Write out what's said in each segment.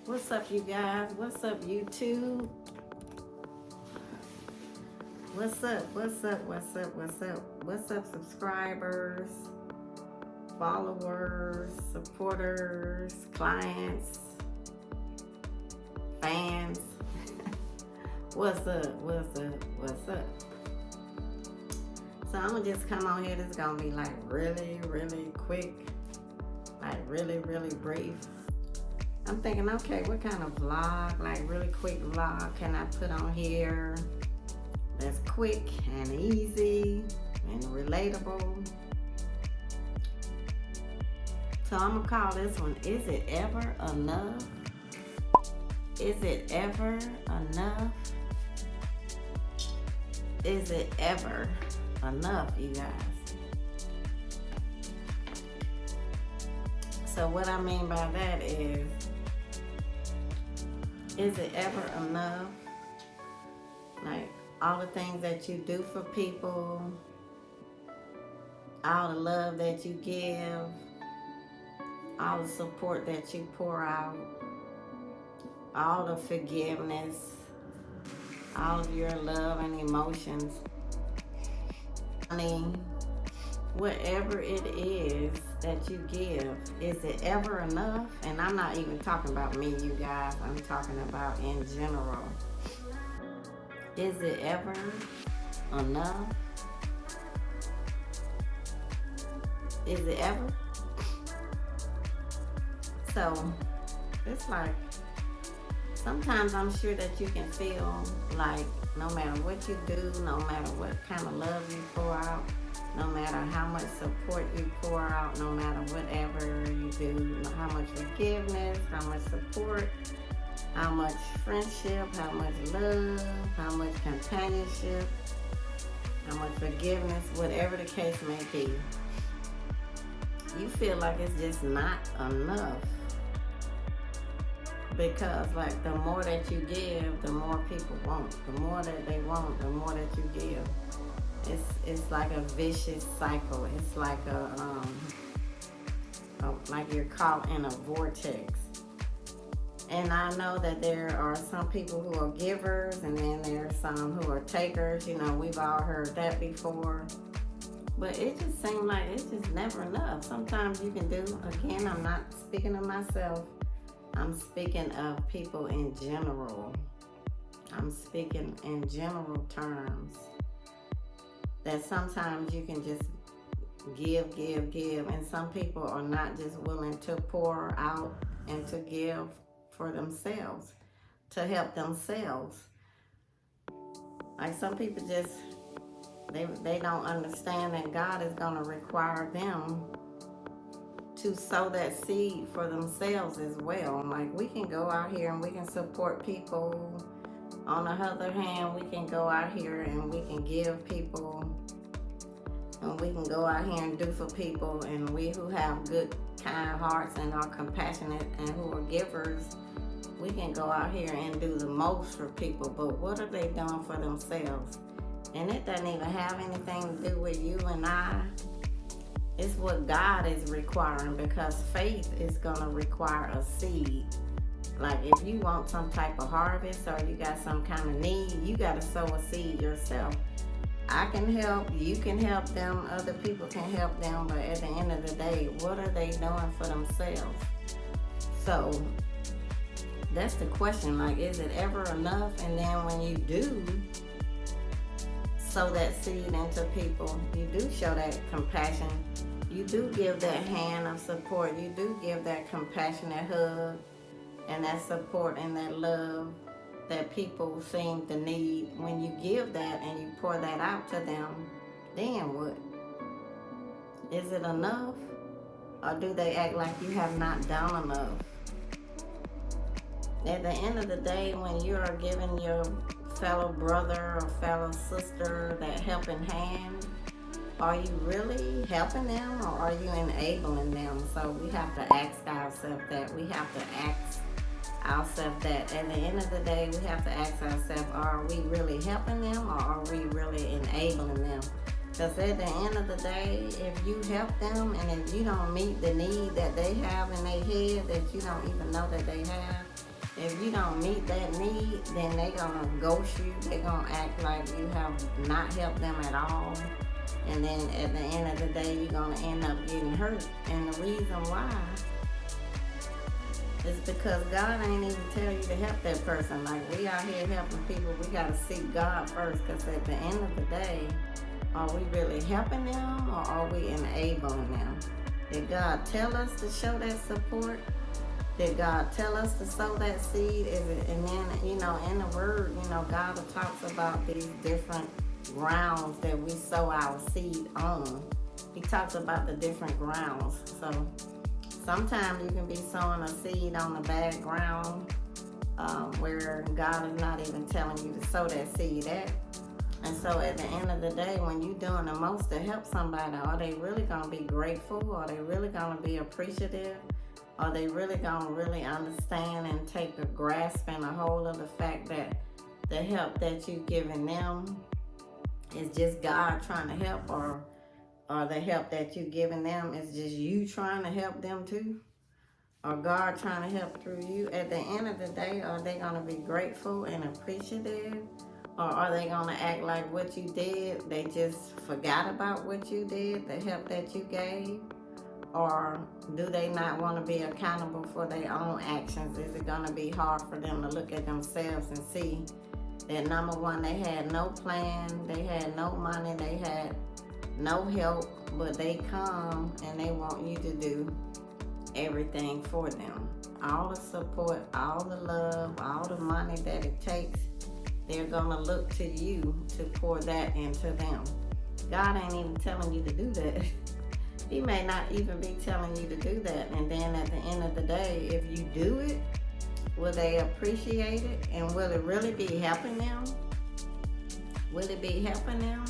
What's up, you guys? What's up, YouTube? What's up? What's up? What's up? What's up? What's up, subscribers, followers, supporters, clients, fans? What's up? What's up? What's up? So I'm gonna just come on here. This is gonna be like really quick, like really brief. I'm thinking, okay, what kind of vlog, like really quick vlog can I put on here that's quick and easy and relatable? So I'm gonna call this one, Is It Ever Enough? Is it ever enough? Is it ever enough, you guys? So what I mean by that is it ever enough? Like all the things that you do for people, all the love that you give, all the support that you pour out, all the forgiveness, all of your love and emotions. Money, whatever it is that you give, is it ever enough? And I'm not even talking about me, you guys. I'm talking about in general. Is it ever enough? Is it ever? So it's like, sometimes I'm sure that you can feel like no matter what you do, no matter what kind of love you pour out, no matter how much support you pour out, no matter whatever you do, how much forgiveness, how much support, how much friendship, how much love, how much companionship, how much forgiveness, whatever the case may be, you feel like it's just not enough. Because like the more that you give, the more people want. The more that they want, the more that you give. It's like a vicious cycle. It's like like you're caught in a vortex. And I know that there are some people who are givers, and then there are some who are takers. You know, we've all heard that before. But it just seems like it's just never enough. Sometimes you can do, again, I'm not speaking of myself. I'm speaking of people in general. I'm speaking in general terms. That sometimes you can just give, and some people are not just willing to pour out and to give for themselves, to help themselves. Like some people just, they don't understand that God is going to require them to sow that seed for themselves as well. Like we can go out here and we can support people. On the other hand, we can go out here and we can give people, and we can go out here and do for people, and we who have good, kind hearts and are compassionate and who are givers, we can go out here and do the most for people. But what are they doing for themselves? And it doesn't even have anything to do with you and I. It's what God is requiring, because faith is going to require a seed. Like if you want some type of harvest or you got some kind of need, you got to sow a seed yourself. I can help, you can help them, other people can help them, but at the end of the day, what are they doing for themselves? So that's the question, like, is it ever enough? And then when you do sow that seed into people, you do show that compassion, you do give that hand of support, you do give that compassionate hug and that support and that love that people seem to need. When you give that and you pour that out to them, then what? Is it enough? Or do they act like you have not done enough? At the end of the day, when you are giving your fellow brother or fellow sister that helping hand, are you really helping them, or are you enabling them? So we have to ask ourselves that. We have to ask ourselves that. At the end of the day, we have to ask ourselves, are we really helping them, or are we really enabling them? Because at the end of the day, if you help them and if you don't meet the need that they have in their head that you don't even know that they have, If you don't meet that need, then they gonna ghost you. They gonna act like you have not helped them at all. And then at the end of the day, you're gonna end up getting hurt. And the reason why is because God ain't even tell you to help that person. Like, we out here helping people, we gotta seek God first. Because at the end of the day, are we really helping them, or are we enabling them? Did God tell us to show that support? Did God tell us to sow that seed? And then, in the Word, God talks about these different grounds that we sow our seed on. He talks about the different grounds. So sometimes you can be sowing a seed on a bad ground where God is not even telling you to sow that seed at. And so at the end of the day, when you're doing the most to help somebody, are they really going to be grateful? Are they really going to be appreciative? Are they really going to really understand and take a grasp and a hold of the fact that the help that you're giving them is just God trying to help, or the help that you're giving them is just you trying to help them too? Or God trying to help through you? At the end of the day, are they going to be grateful and appreciative? Or are they going to act like what you did, they just forgot about what you did, the help that you gave? Or do they not want to be accountable for their own actions? Is it going to be hard for them to look at themselves and see that, number one, they had no plan, they had no money, they had no help, but they come and they want you to do everything for them. All the support, all the love, all the money that it takes, they're going to look to you to pour that into them. God ain't even telling you to do that. He may not even be telling you to do that. And then at the end of the day, if you do it, will they appreciate it? And will it really be helping them? Will it be helping them?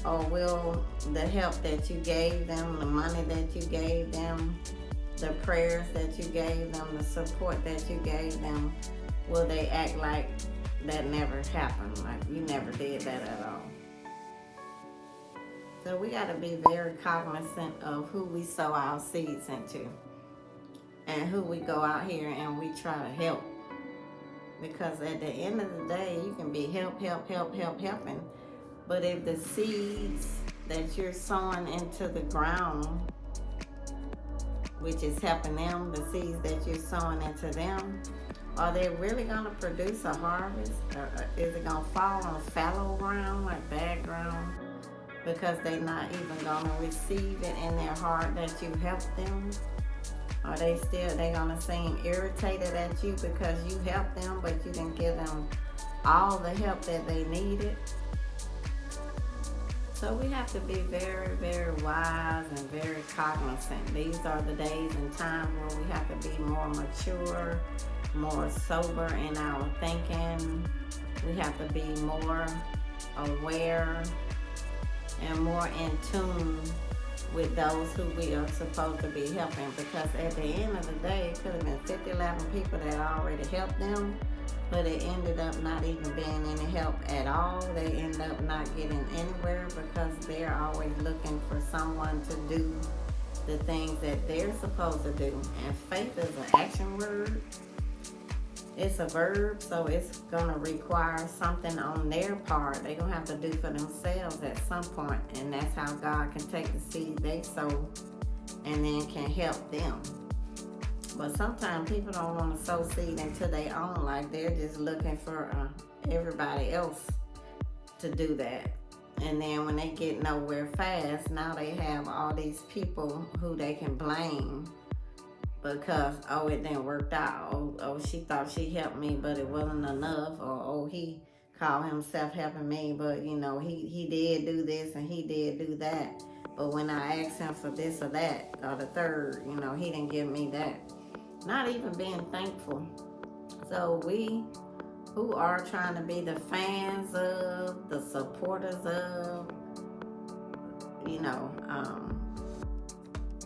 Or will the help that you gave them, the money that you gave them, the prayers that you gave them, the support that you gave them, will they act like that never happened? Like you never did that at all? So we got to be very cognizant of who we sow our seeds into and who we go out here and we try to help. Because at the end of the day, you can be helping. But if the seeds that you're sowing into the ground, which is helping them, the seeds that you're sowing into them, are they really going to produce a harvest? Or is it going to fall on fallow ground, like bad ground? Because they're not even going to receive it in their heart that you helped them? Are they going to seem irritated at you because you helped them, but you didn't give them all the help that they needed? So we have to be very, very wise and very cognizant. These are the days and times where we have to be more mature, more sober in our thinking. We have to be more aware and more in tune with those who we are supposed to be helping, because at the end of the day, it could have been 11 people that already helped them, but it ended up not even being any help at all. They end up not getting anywhere because they're always looking for someone to do the things that they're supposed to do. And faith is an action word. It's a verb, so it's going to require something on their part. They're going to have to do for themselves at some point, and that's how God can take the seed they sow and then can help them. But sometimes people don't want to sow seed into their own life. They're just looking for everybody else to do that. And then when they get nowhere fast, now they have all these people who they can blame because, oh, it didn't work out. Oh, she thought she helped me, but it wasn't enough. Or, oh, he called himself helping me, but, he did do this and he did do that. But when I asked him for this or that or the third, he didn't give me that. Not even being thankful. So we who are trying to be the fans of, the supporters of,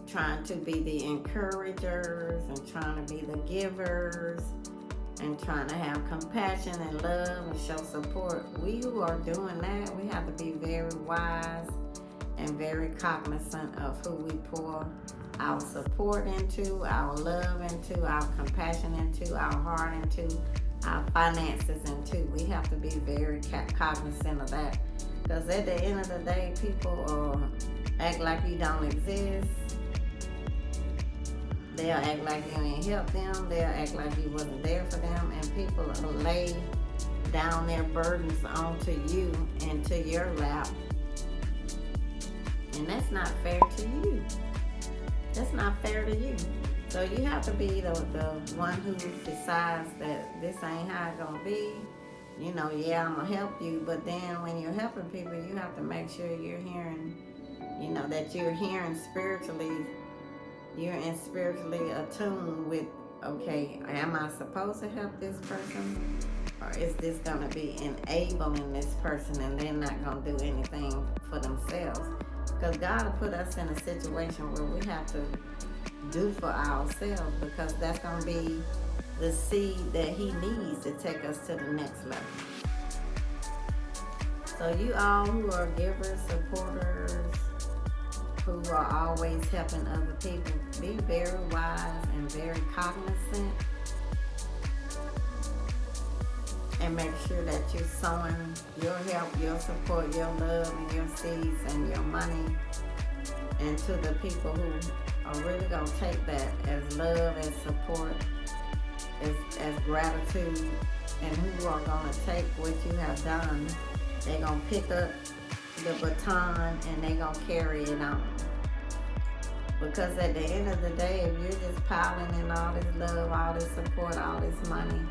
trying to be the encouragers and trying to be the givers and trying to have compassion and love and show support. We who are doing that, we have to be very wise and very cognizant of who we pour our support into, our love into, our compassion into, our heart into, our finances into. We have to be very cognizant of that. Because at the end of the day, people act like you don't exist. They'll act like you ain't helped them. They'll act like you wasn't there for them. And people will lay down their burdens onto you and to your lap. And that's not fair to you. That's not fair to you. So you have to be the one who decides that this ain't how it's gonna be. You know, yeah, I'm gonna help you, but then when you're helping people, you have to make sure you're hearing, you know, that you're hearing spiritually, you're in spiritually attuned with, okay, am I supposed to help this person? Or is this gonna be enabling this person and they're not gonna do anything for themselves? Because God will put us in a situation where we have to do for ourselves, because that's going to be the seed that He needs to take us to the next level. So you all who are givers, supporters, who are always helping other people, be very wise and very cognizant. And make sure that you're sowing your help, your support, your love, and your seeds and your money into the people who are really going to take that as love, as support, as gratitude, and who are going to take what you have done. They're going to pick up the baton and they're going to carry it on. Because at the end of the day, if you're just piling in all this love, all this support, all this money,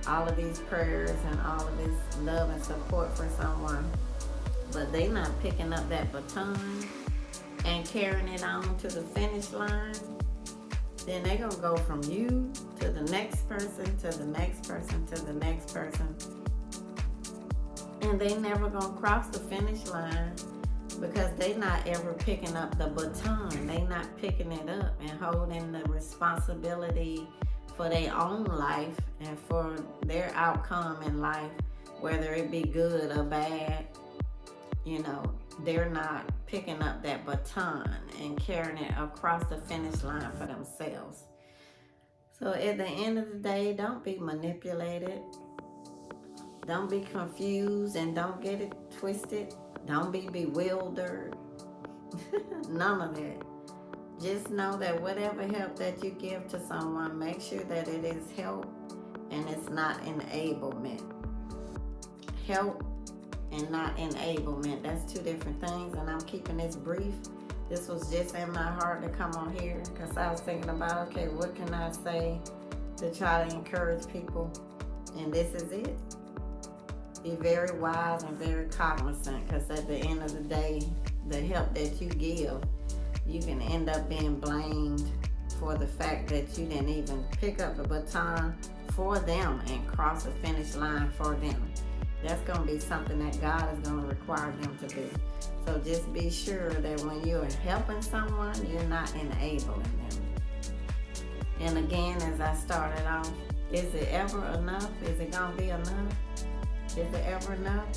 all of these prayers and all of this love and support for someone, but they not picking up that baton and carrying it on to the finish line, then they gonna go from you to the next person, to the next person, to the next person. And they never gonna cross the finish line because they not ever picking up the baton. They not picking it up and holding the responsibility for their own life and for their outcome in life, whether it be good or bad. You know, they're not picking up that baton and carrying it across the finish line for themselves. So at the end of the day, don't be manipulated. Don't be confused and don't get it twisted. Don't be bewildered. None of that. Just know that whatever help that you give to someone, make sure that it is help and it's not enablement. Help and not enablement, that's two different things, and I'm keeping this brief. This was just in my heart to come on here because I was thinking about, okay, what can I say to try to encourage people? And this is it. Be very wise and very cognizant, because at the end of the day, the help that you give, you can end up being blamed for the fact that you didn't even pick up the baton for them and cross the finish line for them. That's going to be something that God is going to require them to do. So just be sure that when you're helping someone, you're not enabling them. And again, as I started off, is it ever enough? Is it going to be enough? Is it ever enough?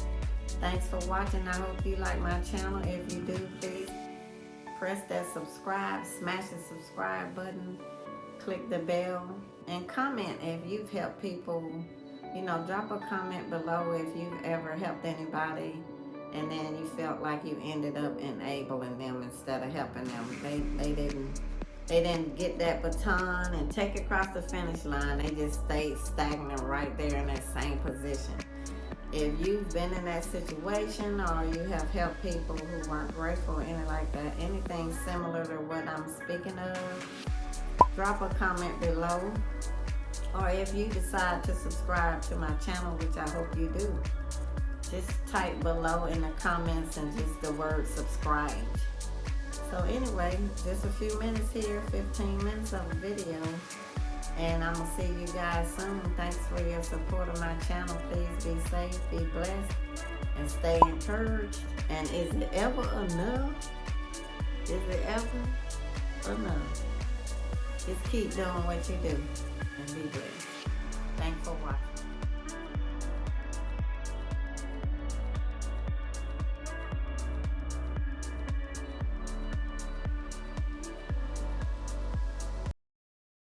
Thanks for watching. I hope you like my channel. If you do, please press that subscribe, smash the subscribe button, click the bell, and comment if you've helped people. You know, drop a comment below if you've ever helped anybody and then you felt like you ended up enabling them instead of helping them. They didn't get that baton and take it across the finish line. They just stayed stagnant right there in that same position. If you've been in that situation, or you have helped people who weren't grateful or anything like that, anything similar to what I'm speaking of, drop a comment below. Or if you decide to subscribe to my channel, which I hope you do, just type below in the comments and just the word subscribe. So anyway, just a few minutes here, 15 minutes of a video. And I'm going to see you guys soon. Thanks for your support of my channel. Please be safe, be blessed, and stay encouraged. And is it ever enough? Is it ever enough? Just keep doing what you do and be blessed. Thanks for watching.